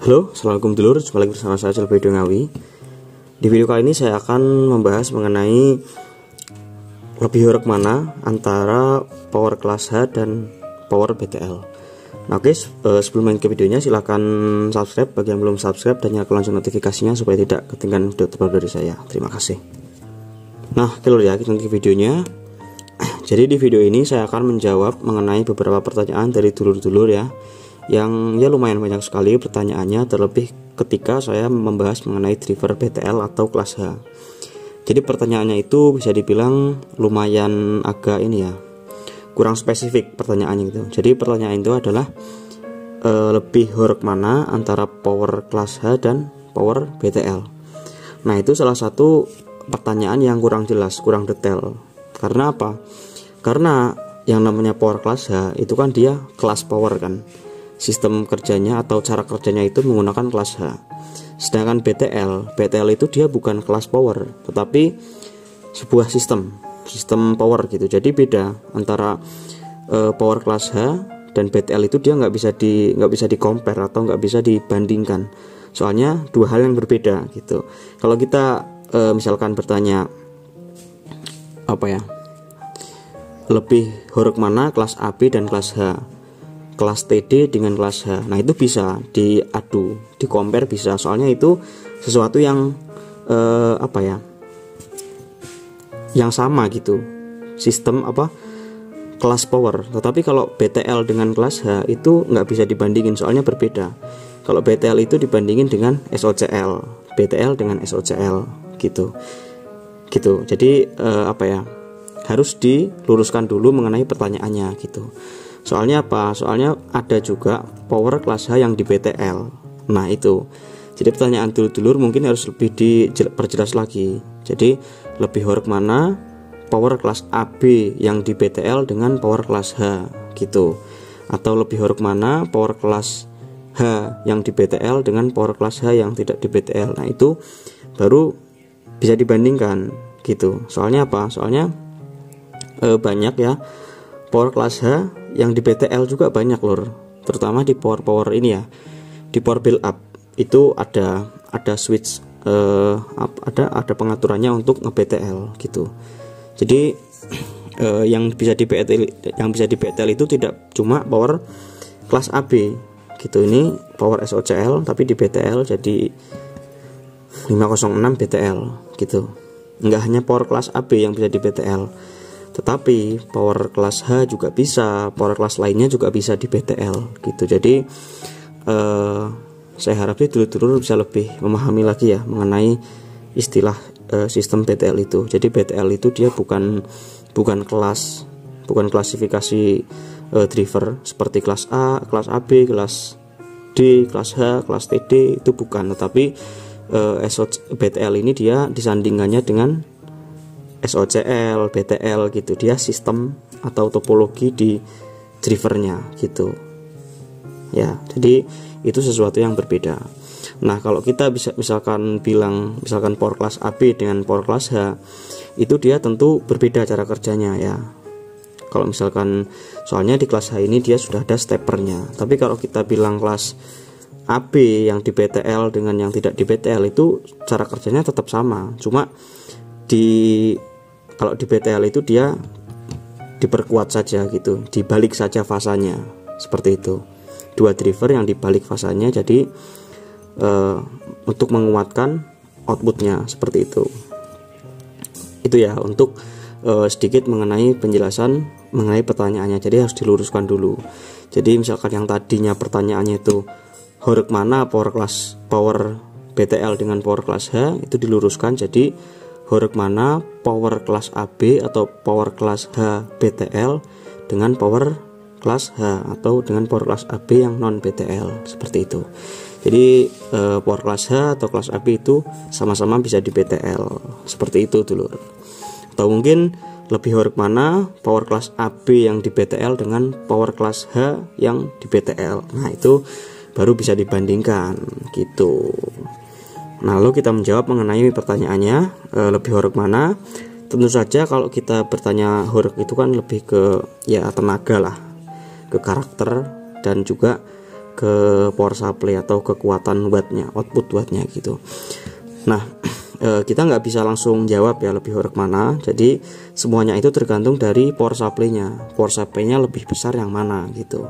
Halo, assalamualaikum dulur, jumpa lagi bersama saya Celbedo Ngawi. Di video kali ini saya akan membahas mengenai lebih horeg mana antara power kelas H dan power BTL. Nah oke, sebelum main ke videonya silahkan subscribe bagi yang belum subscribe dan nyalakan lonceng notifikasinya supaya tidak ketinggalan video terbaru dari saya. Terima kasih. Nah oke lur ya, kita ke videonya. Jadi di video ini saya akan menjawab mengenai beberapa pertanyaan dari dulur-dulur ya, yang ya lumayan banyak sekali pertanyaannya, terlebih ketika saya membahas mengenai driver BTL atau kelas H. Jadi pertanyaannya itu bisa dibilang lumayan agak ini ya, kurang spesifik pertanyaannya gitu. Jadi pertanyaan itu adalah lebih horeg mana antara power kelas H dan power BTL. Nah itu salah satu pertanyaan yang kurang jelas, kurang detail. Karena apa? Karena yang namanya power kelas H itu kan dia kelas power kan, sistem kerjanya atau cara kerjanya itu menggunakan kelas H. Sedangkan BTL itu dia bukan kelas power, tetapi sebuah sistem power gitu. Jadi beda antara power kelas H dan BTL itu dia nggak bisa di compare atau nggak bisa dibandingkan. Soalnya dua hal yang berbeda gitu. Kalau kita misalkan bertanya apa ya, lebih horeg mana kelas AB dan kelas H, kelas TD dengan kelas H. Nah itu bisa diadu, di compare bisa. Soalnya itu sesuatu yang apa ya, yang sama gitu, sistem apa, kelas power. Tetapi kalau BTL dengan kelas H itu nggak bisa dibandingin, soalnya berbeda. Kalau BTL itu dibandingin dengan SOCL, BTL dengan SOCL gitu. Jadi apa ya, harus diluruskan dulu mengenai pertanyaannya gitu. Soalnya apa? Soalnya ada juga power kelas H yang di BTL. Nah itu, jadi pertanyaan dulur-dulur mungkin harus lebih diperjelas lagi. Jadi lebih horeg mana power kelas AB yang di BTL dengan power kelas H gitu. Atau lebih horeg mana power kelas H yang di BTL dengan power kelas H yang tidak di BTL. Nah itu baru bisa dibandingkan gitu. Soalnya apa? Soalnya banyak ya power kelas H yang di BTL juga banyak lor, terutama di power ini ya, di power build up itu ada switch, ada pengaturannya untuk nge-BTL gitu. Jadi yang bisa di BTL itu tidak cuma power kelas AB gitu, ini power SOCL tapi di BTL jadi 506 BTL gitu. Enggak hanya power kelas AB yang bisa di BTL, tetapi power kelas H juga bisa, power kelas lainnya juga bisa di BTL gitu. Jadi saya harap dulur-dulur bisa lebih memahami lagi ya mengenai istilah sistem BTL itu. Jadi BTL itu dia bukan kelas, bukan klasifikasi driver seperti kelas A, kelas AB, kelas D, kelas H, kelas TD, itu bukan. Tetapi BTL ini dia disandingkannya dengan SOCL, BTL gitu. Dia sistem atau topologi di drivernya gitu. Ya, jadi itu sesuatu yang berbeda. Nah, kalau kita bisa misalkan power kelas AB dengan power kelas H, itu dia tentu berbeda cara kerjanya ya. Kalau misalkan soalnya di kelas H ini dia sudah ada steppernya. Tapi kalau kita bilang kelas AB yang di BTL dengan yang tidak di BTL itu cara kerjanya tetap sama. Cuma kalau di BTL itu dia diperkuat saja gitu, dibalik saja fasanya seperti itu. Dua driver yang dibalik fasanya, jadi untuk menguatkan outputnya seperti itu. Itu ya untuk sedikit mengenai penjelasan mengenai pertanyaannya. Jadi harus diluruskan dulu. Jadi misalkan yang tadinya pertanyaannya itu horeg mana power BTL dengan power kelas H, itu diluruskan jadi horeg mana power kelas AB atau power kelas H BTL dengan power kelas H atau dengan power kelas AB yang non BTL, seperti itu. Jadi power kelas H atau kelas AB itu sama-sama bisa di BTL, seperti itu dulu. Atau mungkin lebih horeg mana power kelas AB yang di BTL dengan power kelas H yang di BTL. Nah itu baru bisa dibandingkan gitu. Nah, lalu kita menjawab mengenai pertanyaannya, lebih horeg mana. Tentu saja kalau kita bertanya horeg itu kan lebih ke ya tenaga lah, ke karakter dan juga ke power supply atau kekuatan wattnya, output wattnya gitu. Nah, kita nggak bisa langsung jawab ya lebih horek mana. Jadi semuanya itu tergantung dari power supply-nya. Power supply-nya lebih besar yang mana gitu.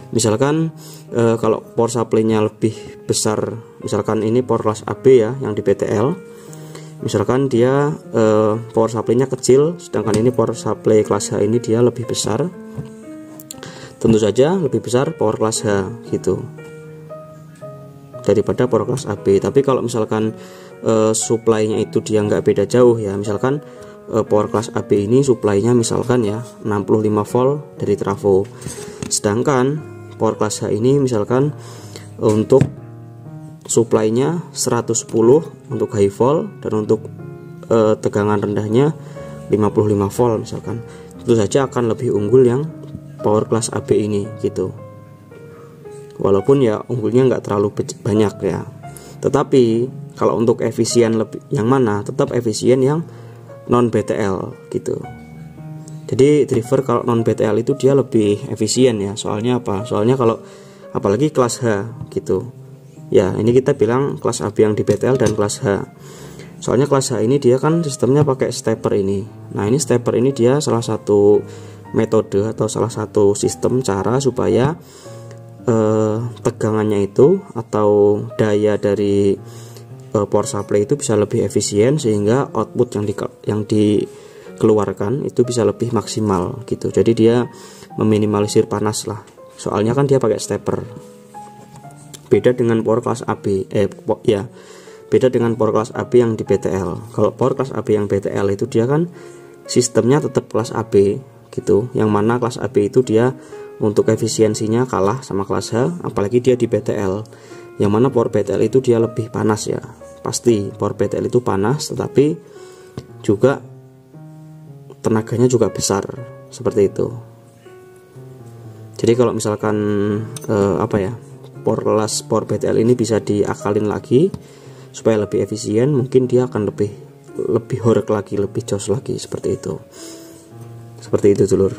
Misalkan kalau power supply-nya lebih besar, misalkan ini power kelas AB ya yang di PTL. Misalkan dia power supply-nya kecil, sedangkan ini power supply kelas H ini dia lebih besar. Tentu saja lebih besar power kelas H gitu daripada power kelas AB. Tapi kalau misalkan supply-nya itu dia nggak beda jauh ya, misalkan power kelas AB ini supply-nya misalkan ya 65 volt dari trafo, sedangkan power kelas H ini misalkan untuk supply-nya 110 untuk high volt dan untuk tegangan rendahnya 55 volt misalkan. Tentu saja akan lebih unggul yang power kelas AB ini gitu. Walaupun ya unggulnya nggak terlalu banyak ya. Tetapi kalau untuk efisien lebih yang mana, tetap efisien yang non BTL gitu. Jadi driver kalau non BTL itu dia lebih efisien ya. Soalnya apa? Soalnya kalau apalagi kelas H gitu. Ya, ini kita bilang kelas AB yang di BTL dan kelas H. Soalnya kelas H ini dia kan sistemnya pakai stepper ini. Nah, ini stepper ini dia salah satu metode atau salah satu sistem cara supaya tegangannya itu atau daya dari power supply itu bisa lebih efisien sehingga output yang dikeluarkan itu bisa lebih maksimal gitu. Jadi dia meminimalisir panas lah. Soalnya kan dia pakai stepper. Beda dengan power kelas AB beda dengan power kelas AB yang di BTL. Kalau power kelas AB yang BTL itu dia kan sistemnya tetap kelas AB gitu. Yang mana kelas AB itu dia untuk efisiensinya kalah sama kelas H, apalagi dia di BTL. Yang mana power BTL itu dia lebih panas ya. Pasti power BTL itu panas, tetapi juga tenaganya juga besar seperti itu. Jadi kalau misalkan power BTL ini bisa diakalin lagi supaya lebih efisien, mungkin dia akan lebih horek lagi, lebih jos lagi seperti itu. Seperti itu dulur.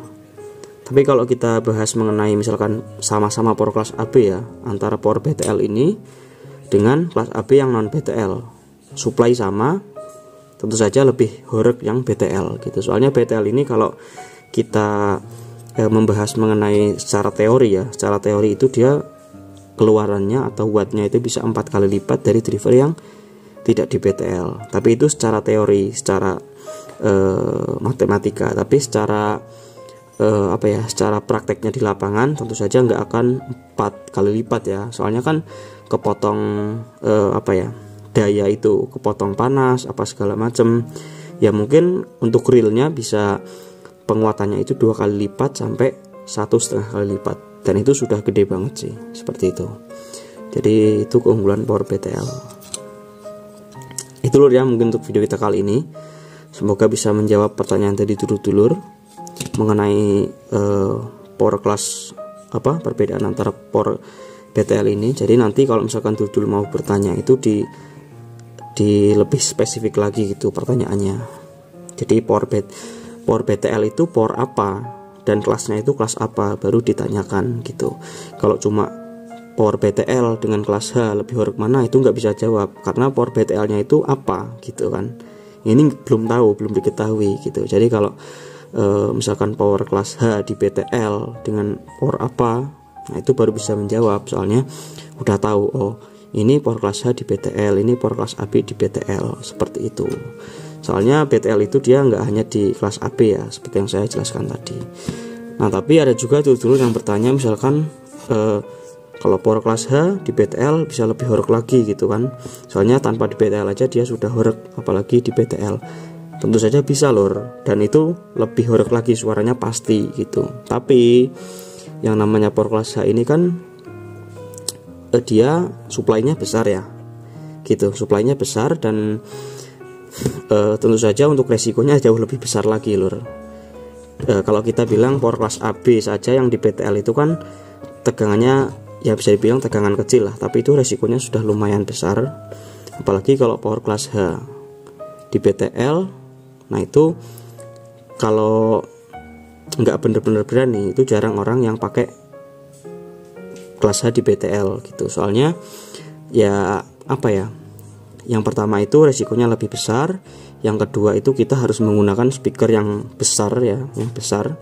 Tapi kalau kita bahas mengenai misalkan sama-sama power kelas AB ya, antara power BTL ini dengan kelas AB yang non BTL, supply sama, tentu saja lebih horek yang BTL gitu. Soalnya BTL ini kalau kita membahas mengenai secara teori ya, secara teori itu dia keluarannya atau wattnya itu bisa 4 kali lipat dari driver yang tidak di BTL. Tapi itu secara teori, secara matematika. Tapi secara secara prakteknya di lapangan tentu saja nggak akan 4 kali lipat ya. Soalnya kan kepotong daya itu kepotong panas apa segala macam. Ya mungkin untuk realnya bisa penguatannya itu 2 kali lipat sampai 1,5 kali lipat, dan itu sudah gede banget sih seperti itu. Jadi itu keunggulan power BTL. Itu lur ya mungkin untuk video kita kali ini. Semoga bisa menjawab pertanyaan tadi dulur-dulur mengenai power class perbedaan antara power BTL ini. Jadi nanti kalau misalkan dulur mau bertanya itu di lebih spesifik lagi gitu pertanyaannya. Jadi power BTL itu power apa dan kelasnya itu kelas apa, baru ditanyakan gitu. Kalau cuma power BTL dengan kelas H lebih horek mana, itu nggak bisa jawab karena power BTL-nya itu apa gitu kan. Ini belum diketahui gitu. Jadi kalau misalkan power kelas H di BTL dengan power apa, nah itu baru bisa menjawab. Soalnya udah tahu, oh ini power kelas H di BTL, ini power kelas AB di BTL, seperti itu. Soalnya BTL itu dia nggak hanya di kelas AB ya, seperti yang saya jelaskan tadi. Nah tapi ada juga dulu yang bertanya misalkan kalau power kelas H di BTL bisa lebih horek lagi gitu kan. Soalnya tanpa di BTL aja dia sudah horek, apalagi di BTL. Tentu saja bisa lor, dan itu lebih horek lagi, suaranya pasti gitu. Tapi yang namanya power kelas H ini kan dia supply-nya besar ya gitu, supply-nya besar dan tentu saja untuk resikonya jauh lebih besar lagi lor. Kalau kita bilang power kelas AB saja yang di BTL itu kan tegangannya ya bisa dibilang tegangan kecil lah, tapi itu resikonya sudah lumayan besar. Apalagi kalau power kelas H di BTL, nah itu kalau nggak bener-bener berani, itu jarang orang yang pakai kelas H di BTL gitu. Soalnya ya apa ya, yang pertama itu resikonya lebih besar, yang kedua itu kita harus menggunakan speaker yang besar ya, yang besar,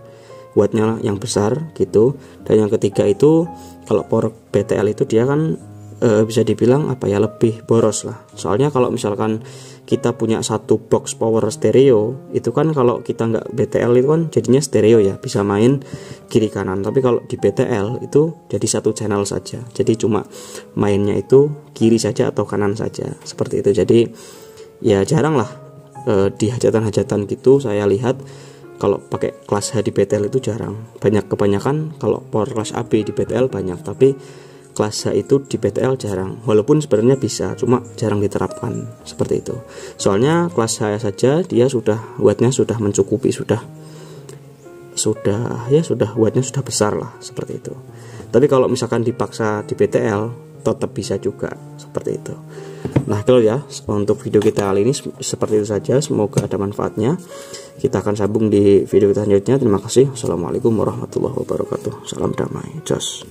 wattnya yang besar gitu, dan yang ketiga itu kalau power BTL itu dia kan bisa dibilang apa ya, lebih boros lah. Soalnya kalau misalkan kita punya satu box power stereo itu kan, kalau kita nggak BTL itu kan jadinya stereo ya, bisa main kiri kanan. Tapi kalau di BTL itu jadi satu channel saja, jadi cuma mainnya itu kiri saja atau kanan saja seperti itu. Jadi ya jarang lah di hajatan-hajatan gitu saya lihat kalau pakai kelas H di BTL itu jarang. Kebanyakan kalau power kelas AB di BTL banyak, tapi kelas H itu di BTL jarang. Walaupun sebenarnya bisa, cuma jarang diterapkan seperti itu. Soalnya kelas H saja dia sudah wattnya sudah mencukupi, sudah wattnya sudah besar lah seperti itu. Tapi kalau misalkan dipaksa di BTL tetap bisa juga seperti itu. Nah kalau ya, untuk video kita kali ini seperti itu saja. Semoga ada manfaatnya. Kita akan sambung di video kita selanjutnya. Terima kasih. Assalamualaikum warahmatullahi wabarakatuh. Salam damai. Jos.